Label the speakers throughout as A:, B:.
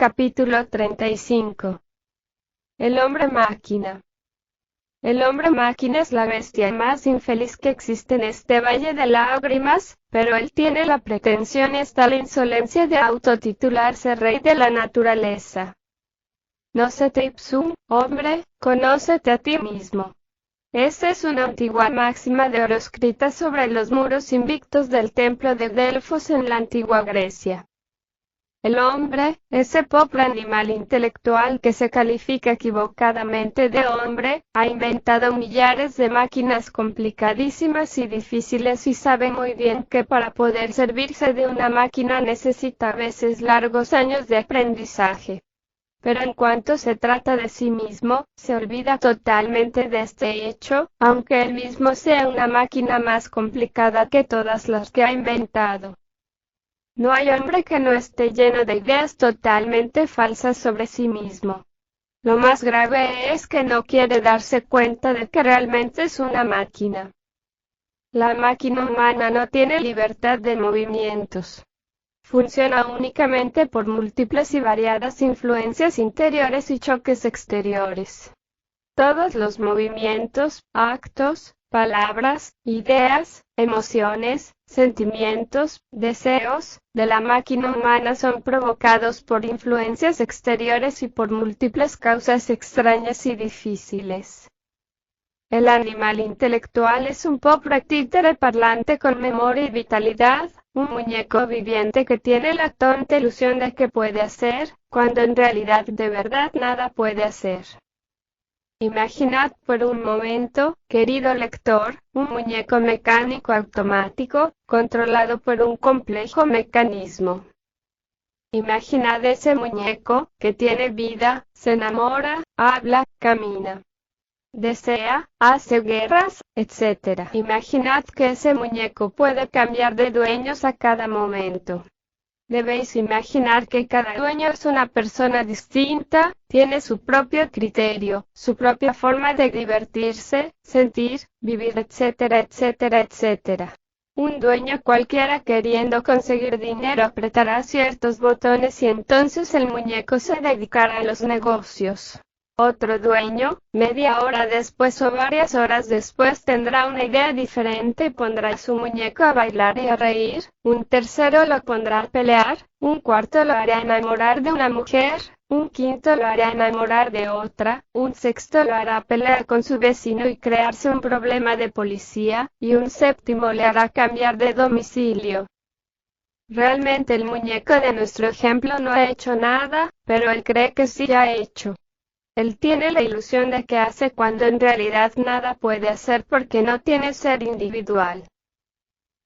A: Capítulo 35. El hombre máquina. El hombre máquina es la bestia más infeliz que existe en este valle de lágrimas, pero él tiene la pretensión y hasta la insolencia de autotitularse rey de la naturaleza. Nocete ipsum, hombre, conócete a ti mismo. Esta es una antigua máxima de oro escrita sobre los muros invictos del templo de Delfos en la antigua Grecia. El hombre, ese pobre animal intelectual que se califica equivocadamente de hombre, ha inventado millares de máquinas complicadísimas y difíciles y sabe muy bien que para poder servirse de una máquina necesita a veces largos años de aprendizaje. Pero en cuanto se trata de sí mismo, se olvida totalmente de este hecho, aunque él mismo sea una máquina más complicada que todas las que ha inventado. No hay hombre que no esté lleno de ideas totalmente falsas sobre sí mismo. Lo más grave es que no quiere darse cuenta de que realmente es una máquina. La máquina humana no tiene libertad de movimientos. Funciona únicamente por múltiples y variadas influencias interiores y choques exteriores. Todos los movimientos, actos, palabras, ideas, emociones, sentimientos, deseos, de la máquina humana son provocados por influencias exteriores y por múltiples causas extrañas y difíciles. El animal intelectual es un pobre títere parlante con memoria y vitalidad, un muñeco viviente que tiene la tonta ilusión de que puede hacer, cuando en realidad de verdad nada puede hacer. Imaginad por un momento, querido lector, un muñeco mecánico automático, controlado por un complejo mecanismo. Imaginad ese muñeco, que tiene vida, se enamora, habla, camina, desea, hace guerras, etc. Imaginad que ese muñeco puede cambiar de dueños a cada momento. Debéis imaginar que cada dueño es una persona distinta, tiene su propio criterio, su propia forma de divertirse, sentir, vivir, etcétera, etcétera, etcétera. Un dueño cualquiera queriendo conseguir dinero apretará ciertos botones y entonces el muñeco se dedicará a los negocios. Otro dueño, media hora después o varias horas después tendrá una idea diferente y pondrá a su muñeco a bailar y a reír, un tercero lo pondrá a pelear, un cuarto lo hará enamorar de una mujer, un quinto lo hará enamorar de otra, un sexto lo hará pelear con su vecino y crearse un problema de policía, y un séptimo le hará cambiar de domicilio. Realmente el muñeco de nuestro ejemplo no ha hecho nada, pero él cree que sí ha hecho. Él tiene la ilusión de que hace cuando en realidad nada puede hacer porque no tiene ser individual.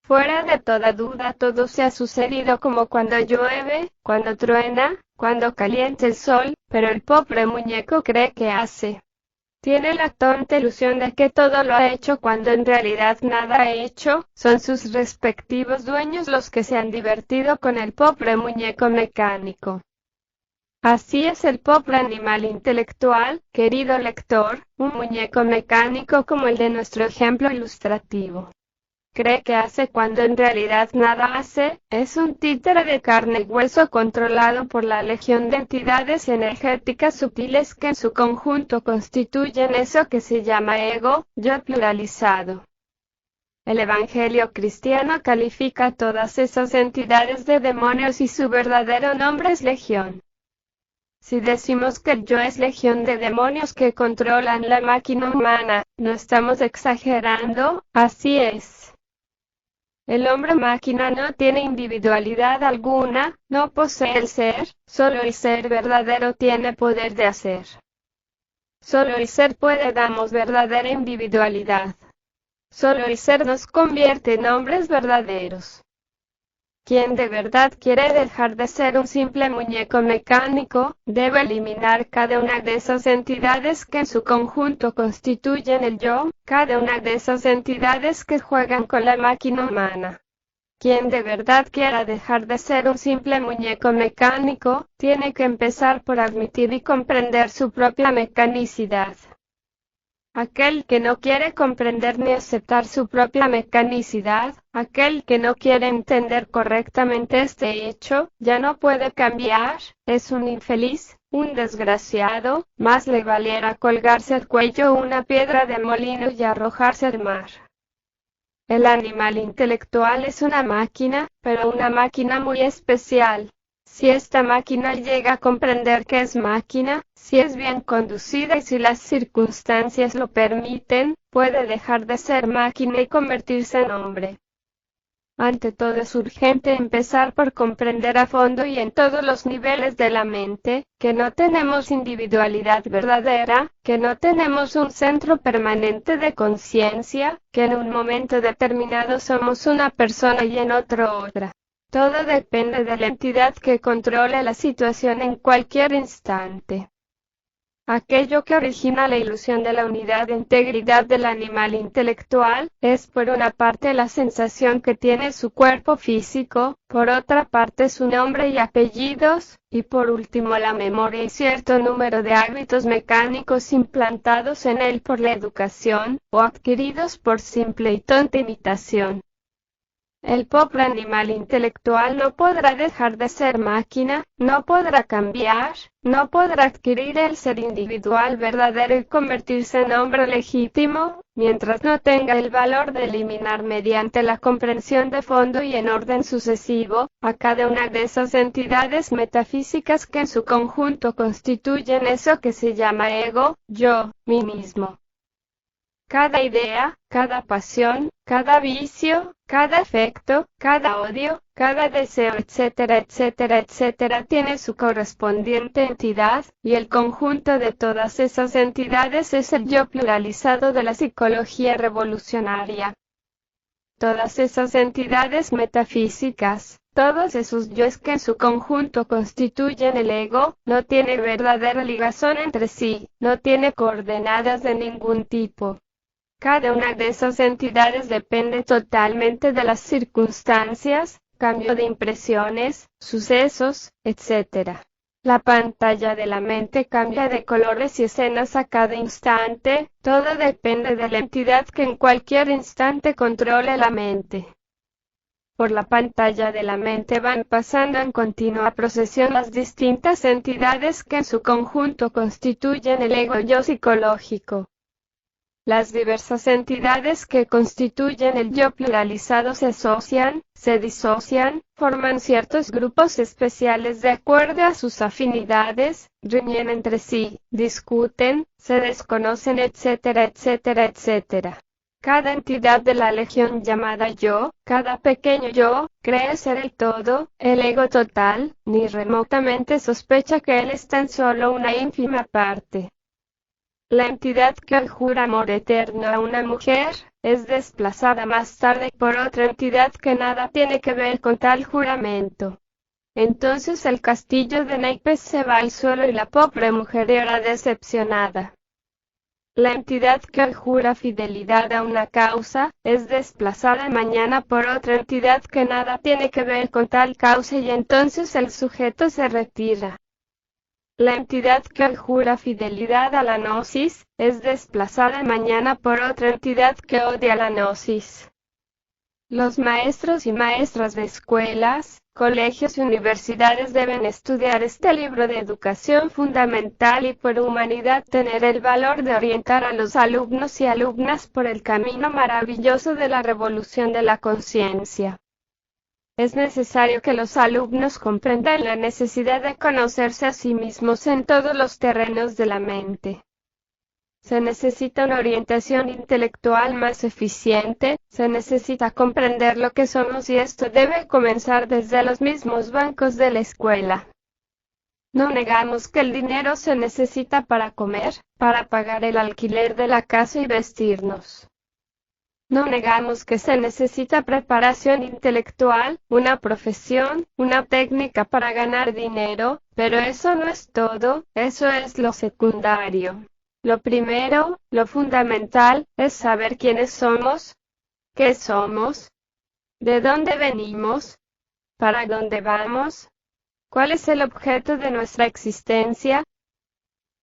A: Fuera de toda duda todo se ha sucedido como cuando llueve, cuando truena, cuando calienta el sol, pero el pobre muñeco cree que hace. Tiene la tonta ilusión de que todo lo ha hecho cuando en realidad nada ha hecho, son sus respectivos dueños los que se han divertido con el pobre muñeco mecánico. Así es el pobre animal intelectual, querido lector, un muñeco mecánico como el de nuestro ejemplo ilustrativo. Cree que hace cuando en realidad nada hace, es un títere de carne y hueso controlado por la legión de entidades energéticas sutiles que en su conjunto constituyen eso que se llama ego, yo pluralizado. El Evangelio cristiano califica a todas esas entidades de demonios y su verdadero nombre es legión. Si decimos que el yo es legión de demonios que controlan la máquina humana, no estamos exagerando, así es. El hombre máquina no tiene individualidad alguna, no posee el ser, solo el ser verdadero tiene poder de hacer. Solo el ser puede darnos verdadera individualidad. Solo el ser nos convierte en hombres verdaderos. Quien de verdad quiere dejar de ser un simple muñeco mecánico, debe eliminar cada una de esas entidades que en su conjunto constituyen el yo, cada una de esas entidades que juegan con la máquina humana. Quien de verdad quiera dejar de ser un simple muñeco mecánico, tiene que empezar por admitir y comprender su propia mecanicidad. aquel que no quiere comprender ni aceptar su propia mecanicidad, aquel que no quiere entender correctamente este hecho, ya no puede cambiar, es un infeliz, un desgraciado, más le valiera colgarse al cuello una piedra de molino y arrojarse al mar. El animal intelectual es una máquina, pero una máquina muy especial. Si esta máquina llega a comprender que es máquina, si es bien conducida y si las circunstancias lo permiten, puede dejar de ser máquina y convertirse en hombre. Ante todo es urgente empezar por comprender a fondo y en todos los niveles de la mente, que no tenemos individualidad verdadera, que no tenemos un centro permanente de conciencia, que en un momento determinado somos una persona y en otro otra. Todo depende de la entidad que controle la situación en cualquier instante. Aquello que origina la ilusión de la unidad e integridad del animal intelectual, es por una parte la sensación que tiene su cuerpo físico, por otra parte su nombre y apellidos, y por último la memoria y cierto número de hábitos mecánicos implantados en él por la educación, o adquiridos por simple y tonta imitación. El pobre animal intelectual no podrá dejar de ser máquina, no podrá cambiar, no podrá adquirir el ser individual verdadero y convertirse en hombre legítimo, mientras no tenga el valor de eliminar mediante la comprensión de fondo y en orden sucesivo, a cada una de esas entidades metafísicas que en su conjunto constituyen eso que se llama ego, yo, mí mismo. Cada idea, cada pasión, cada vicio, cada efecto, cada odio, cada deseo, etcétera, etcétera, etcétera, tiene su correspondiente entidad, y el conjunto de todas esas entidades es el yo pluralizado de la psicología revolucionaria. Todas esas entidades metafísicas, todos esos yoes que en su conjunto constituyen el ego, no tiene verdadera ligazón entre sí, no tiene coordenadas de ningún tipo. Cada una de esas entidades depende totalmente de las circunstancias, cambio de impresiones, sucesos, etc. La pantalla de la mente cambia de colores y escenas a cada instante, todo depende de la entidad que en cualquier instante controle la mente. Por la pantalla de la mente van pasando en continua procesión las distintas entidades que en su conjunto constituyen el ego yo psicológico. Las diversas entidades que constituyen el yo pluralizado se asocian, se disocian, forman ciertos grupos especiales de acuerdo a sus afinidades, riñen entre sí, discuten, se desconocen, etcétera, etcétera, etcétera. Cada entidad de la legión llamada yo, cada pequeño yo, cree ser el todo, el ego total, ni remotamente sospecha que él es tan solo una ínfima parte. La entidad que hoy jura amor eterno a una mujer, es desplazada más tarde por otra entidad que nada tiene que ver con tal juramento. Entonces el castillo de naipes se va al suelo y la pobre mujer llora decepcionada. La entidad que hoy jura fidelidad a una causa, es desplazada mañana por otra entidad que nada tiene que ver con tal causa y entonces el sujeto se retira. La entidad que hoy jura fidelidad a la gnosis, es desplazada mañana por otra entidad que odia la gnosis. Los maestros y maestras de escuelas, colegios y universidades deben estudiar este libro de educación fundamental y por humanidad tener el valor de orientar a los alumnos y alumnas por el camino maravilloso de la revolución de la conciencia. Es necesario que los alumnos comprendan la necesidad de conocerse a sí mismos en todos los terrenos de la mente. Se necesita una orientación intelectual más eficiente, se necesita comprender lo que somos y esto debe comenzar desde los mismos bancos de la escuela. No negamos que el dinero se necesita para comer, para pagar el alquiler de la casa y vestirnos. No negamos que se necesita preparación intelectual, una profesión, una técnica para ganar dinero, pero eso no es todo, eso es lo secundario. Lo primero, lo fundamental, es saber quiénes somos, qué somos, de dónde venimos, para dónde vamos, cuál es el objeto de nuestra existencia.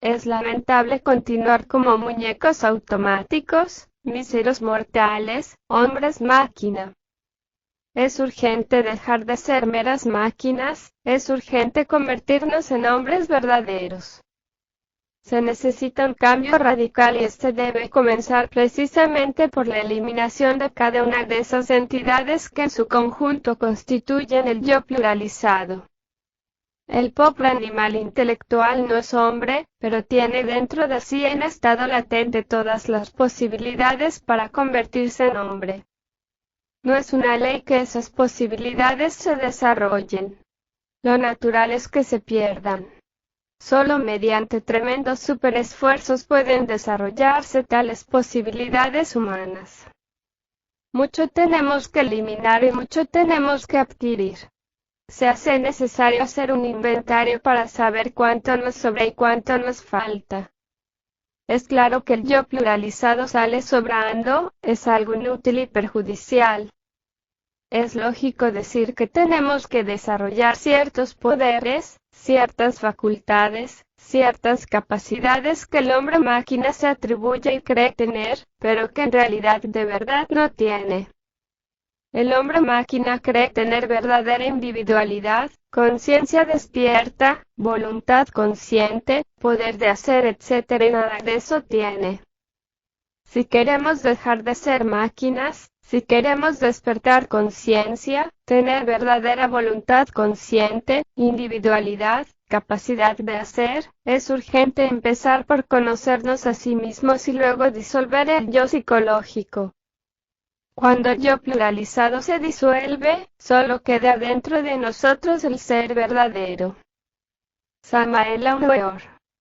A: Es lamentable continuar como muñecos automáticos, míseros mortales, hombres máquina. Es urgente dejar de ser meras máquinas, es urgente convertirnos en hombres verdaderos. Se necesita un cambio radical y este debe comenzar precisamente por la eliminación de cada una de esas entidades que en su conjunto constituyen el yo pluralizado. El pobre animal intelectual no es hombre, pero tiene dentro de sí en estado latente todas las posibilidades para convertirse en hombre. No es una ley que esas posibilidades se desarrollen. Lo natural es que se pierdan. Solo mediante tremendos superesfuerzos pueden desarrollarse tales posibilidades humanas. Mucho tenemos que eliminar y mucho tenemos que adquirir. Se hace necesario hacer un inventario para saber cuánto nos sobra y cuánto nos falta. Es claro que el yo pluralizado sale sobrando, es algo inútil y perjudicial. Es lógico decir que tenemos que desarrollar ciertos poderes, ciertas facultades, ciertas capacidades que el hombre máquina se atribuye y cree tener, pero que en realidad de verdad no tiene. El hombre máquina cree tener verdadera individualidad, conciencia despierta, voluntad consciente, poder de hacer, etc. y nada de eso tiene. Si queremos dejar de ser máquinas, si queremos despertar conciencia, tener verdadera voluntad consciente, individualidad, capacidad de hacer, es urgente empezar por conocernos a sí mismos y luego disolver el yo psicológico. Cuando el yo pluralizado se disuelve, solo queda dentro de nosotros el ser verdadero. Samael Aumeor.